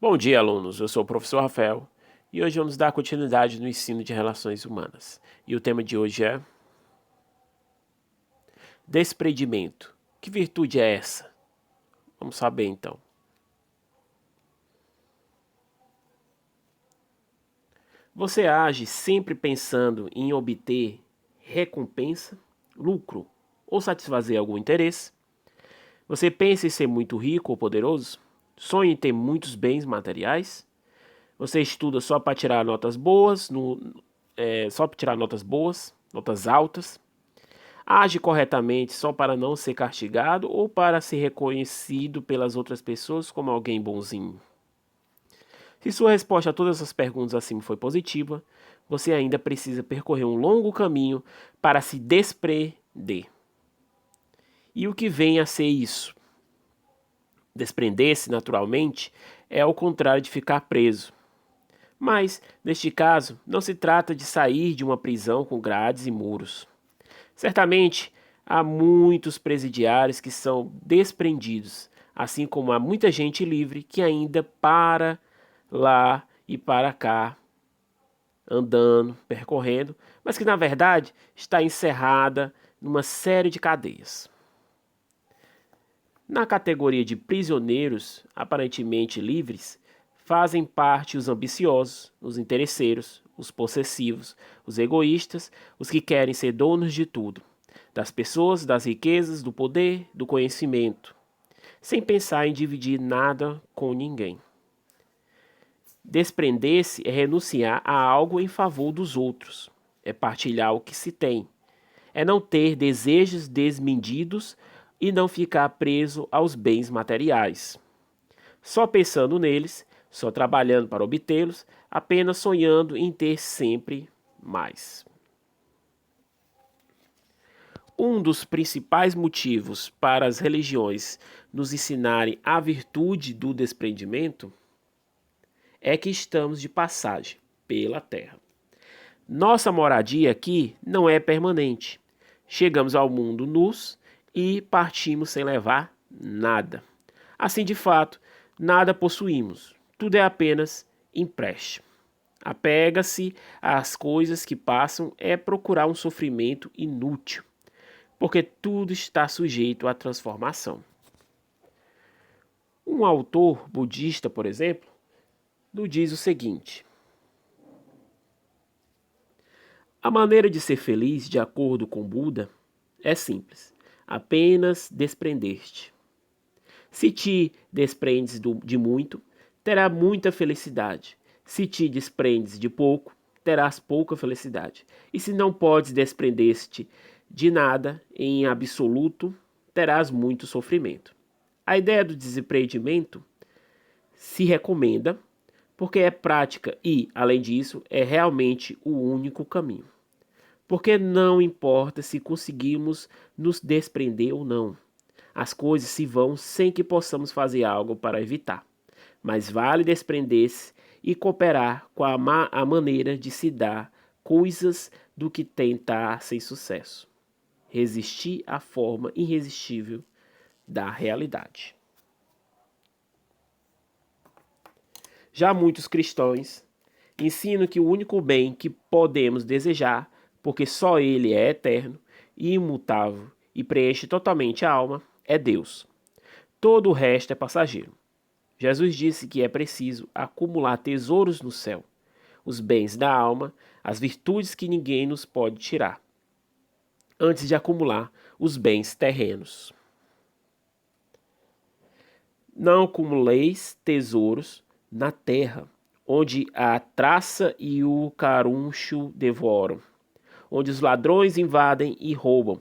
Bom dia, alunos. Eu sou o professor Rafael e hoje vamos dar continuidade no ensino de relações humanas. E o tema de hoje é desprendimento. Que virtude é essa? Vamos saber então. Você age sempre pensando em obter recompensa, lucro ou satisfazer algum interesse? Você pensa em ser muito rico ou poderoso? Sonha em ter muitos bens materiais? Você estuda só para tirar notas boas, só para tirar notas boas, notas altas? Age corretamente só para não ser castigado ou para ser reconhecido pelas outras pessoas como alguém bonzinho? Se sua resposta a todas essas perguntas acima foi positiva, você ainda precisa percorrer um longo caminho para se desprender. E o que vem a ser isso? Desprender-se naturalmente é ao contrário de ficar preso. Mas, neste caso, não se trata de sair de uma prisão com grades e muros. Certamente, há muitos presidiários que são desprendidos, assim como há muita gente livre que ainda para lá e para cá, andando, percorrendo, mas que na verdade está encerrada numa série de cadeias. Na categoria de prisioneiros aparentemente livres, fazem parte os ambiciosos, os interesseiros, os possessivos, os egoístas, os que querem ser donos de tudo, das pessoas, das riquezas, do poder, do conhecimento, sem pensar em dividir nada com ninguém. Desprender-se é renunciar a algo em favor dos outros, é partilhar o que se tem, é não ter desejos desmedidos e não ficar preso aos bens materiais, só pensando neles, só trabalhando para obtê-los, apenas sonhando em ter sempre mais. Um dos principais motivos para as religiões nos ensinarem a virtude do desprendimento é que estamos de passagem pela Terra. Nossa moradia aqui não é permanente. Chegamos ao mundo nus e partimos sem levar nada. Assim, de fato, nada possuímos. Tudo é apenas empréstimo. Apega-se às coisas que passam é procurar um sofrimento inútil, porque tudo está sujeito à transformação. Um autor budista, por exemplo, nos diz o seguinte: a maneira de ser feliz, de acordo com Buda, é simples: apenas desprender-te. Se te desprendes de muito, terá muita felicidade. Se te desprendes de pouco, terás pouca felicidade. E se não podes desprender-te de nada em absoluto, terás muito sofrimento. A ideia do desprendimento se recomenda porque é prática e, além disso, é realmente o único caminho. Porque não importa se conseguimos nos desprender ou não. As coisas se vão sem que possamos fazer algo para evitar. Mas vale desprender-se e cooperar com a maneira de se dar coisas do que tentar sem sucesso. Resistir à forma irresistível da realidade. Já muitos cristãos ensinam que o único bem que podemos desejar, porque só ele é eterno e imutável e preenche totalmente a alma, é Deus. Todo o resto é passageiro. Jesus disse que é preciso acumular tesouros no céu, os bens da alma, as virtudes que ninguém nos pode tirar, antes de acumular os bens terrenos. Não acumuleis tesouros na terra, onde a traça e o caruncho devoram, onde os ladrões invadem e roubam.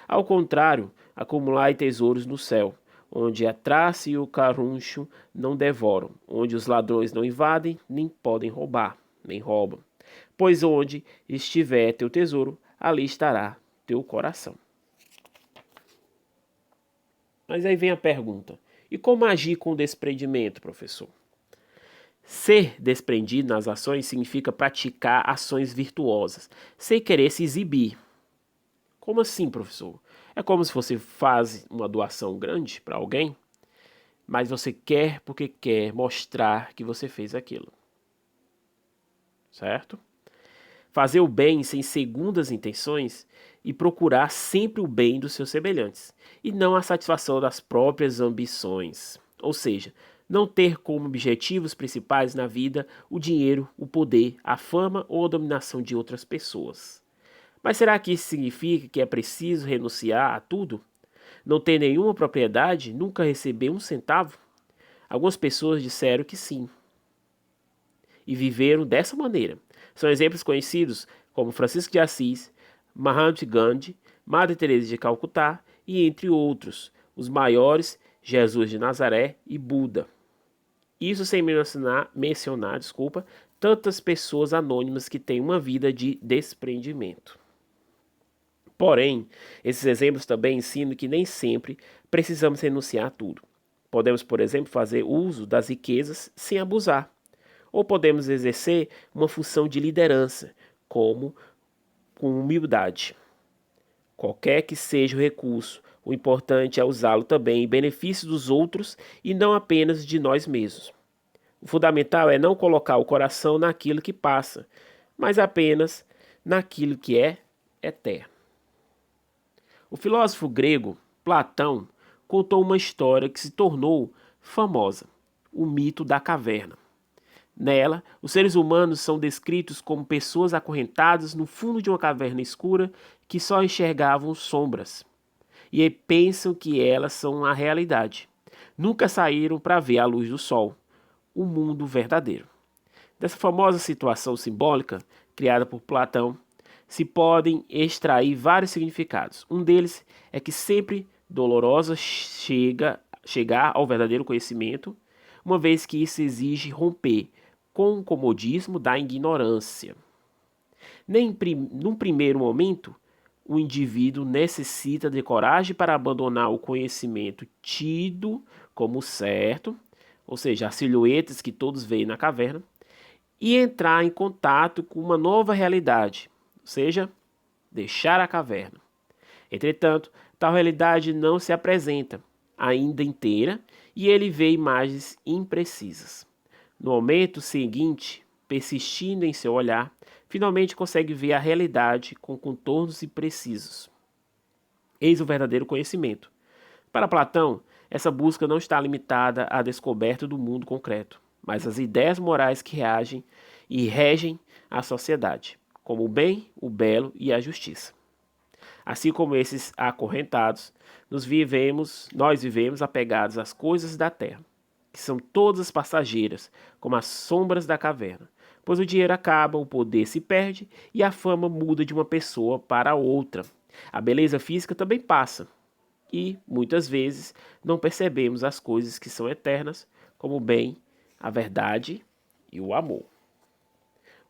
Ao contrário, acumulai tesouros no céu, onde a traça e o caruncho não devoram, onde os ladrões não invadem, nem podem roubar, nem roubam. Pois onde estiver teu tesouro, ali estará teu coração. Mas aí vem a pergunta: e como agir com desprendimento, professor? Ser desprendido nas ações significa praticar ações virtuosas, sem querer se exibir. Como assim, professor? É como se você faz uma doação grande para alguém, mas você quer porque quer mostrar que você fez aquilo. Certo? Fazer o bem sem segundas intenções e procurar sempre o bem dos seus semelhantes, e não a satisfação das próprias ambições. Ou seja, não ter como objetivos principais na vida o dinheiro, o poder, a fama ou a dominação de outras pessoas. Mas será que isso significa que é preciso renunciar a tudo? Não ter nenhuma propriedade? Nunca receber um centavo? Algumas pessoas disseram que sim, e viveram dessa maneira. São exemplos conhecidos como Francisco de Assis, Mahatma Gandhi, Madre Teresa de Calcutá e entre outros, os maiores, Jesus de Nazaré e Buda. Isso sem mencionar, tantas pessoas anônimas que têm uma vida de desprendimento. Porém, esses exemplos também ensinam que nem sempre precisamos renunciar a tudo. Podemos, por exemplo, fazer uso das riquezas sem abusar. Ou podemos exercer uma função de liderança, como com humildade. Qualquer que seja o recurso, o importante é usá-lo também em benefício dos outros e não apenas de nós mesmos. O fundamental é não colocar o coração naquilo que passa, mas apenas naquilo que é eterno. O filósofo grego Platão contou uma história que se tornou famosa, o mito da caverna. Nela, os seres humanos são descritos como pessoas acorrentadas no fundo de uma caverna escura que só enxergavam sombras. E pensam que elas são a realidade. Nunca saíram para ver a luz do sol, o mundo verdadeiro. Dessa famosa situação simbólica, criada por Platão, se podem extrair vários significados. Um deles é que sempre dolorosa chegar ao verdadeiro conhecimento, uma vez que isso exige romper com o comodismo da ignorância. Num primeiro momento, o indivíduo necessita de coragem para abandonar o conhecimento tido como certo, ou seja, as silhuetas que todos veem na caverna, e entrar em contato com uma nova realidade, ou seja, deixar a caverna. Entretanto, tal realidade não se apresenta ainda inteira e ele vê imagens imprecisas. No momento seguinte, persistindo em seu olhar, finalmente consegue ver a realidade com contornos imprecisos. Eis o verdadeiro conhecimento. Para Platão, essa busca não está limitada à descoberta do mundo concreto, mas às ideias morais que reagem e regem a sociedade, como o bem, o belo e a justiça. Assim como esses acorrentados, nós vivemos apegados às coisas da terra, que são todas passageiras, como as sombras da caverna. Pois o dinheiro acaba, o poder se perde e a fama muda de uma pessoa para outra. A beleza física também passa. E, muitas vezes, não percebemos as coisas que são eternas, como o bem, a verdade e o amor.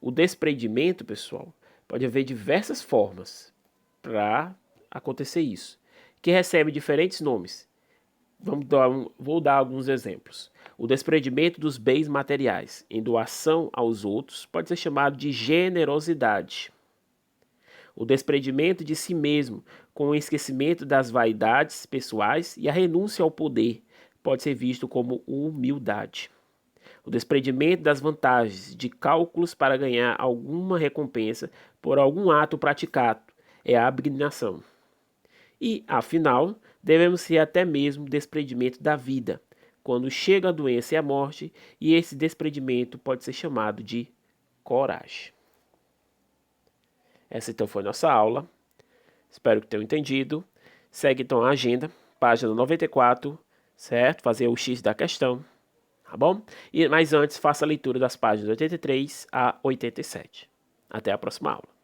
O desprendimento, pessoal, pode haver diversas formas para acontecer isso, que recebe diferentes nomes. Vou dar alguns exemplos. O desprendimento dos bens materiais em doação aos outros pode ser chamado de generosidade. O desprendimento de si mesmo com o esquecimento das vaidades pessoais e a renúncia ao poder pode ser visto como humildade. O desprendimento das vantagens de cálculos para ganhar alguma recompensa por algum ato praticado é a abnegação. E, afinal, devemos ser até mesmo desprendimento da vida, quando chega a doença e a morte, e esse desprendimento pode ser chamado de coragem. Essa então foi nossa aula. Espero que tenham entendido. Segue então a agenda, página 94, certo? Fazer o X da questão, tá bom? Mas antes, faça a leitura das páginas 83 a 87. Até a próxima aula.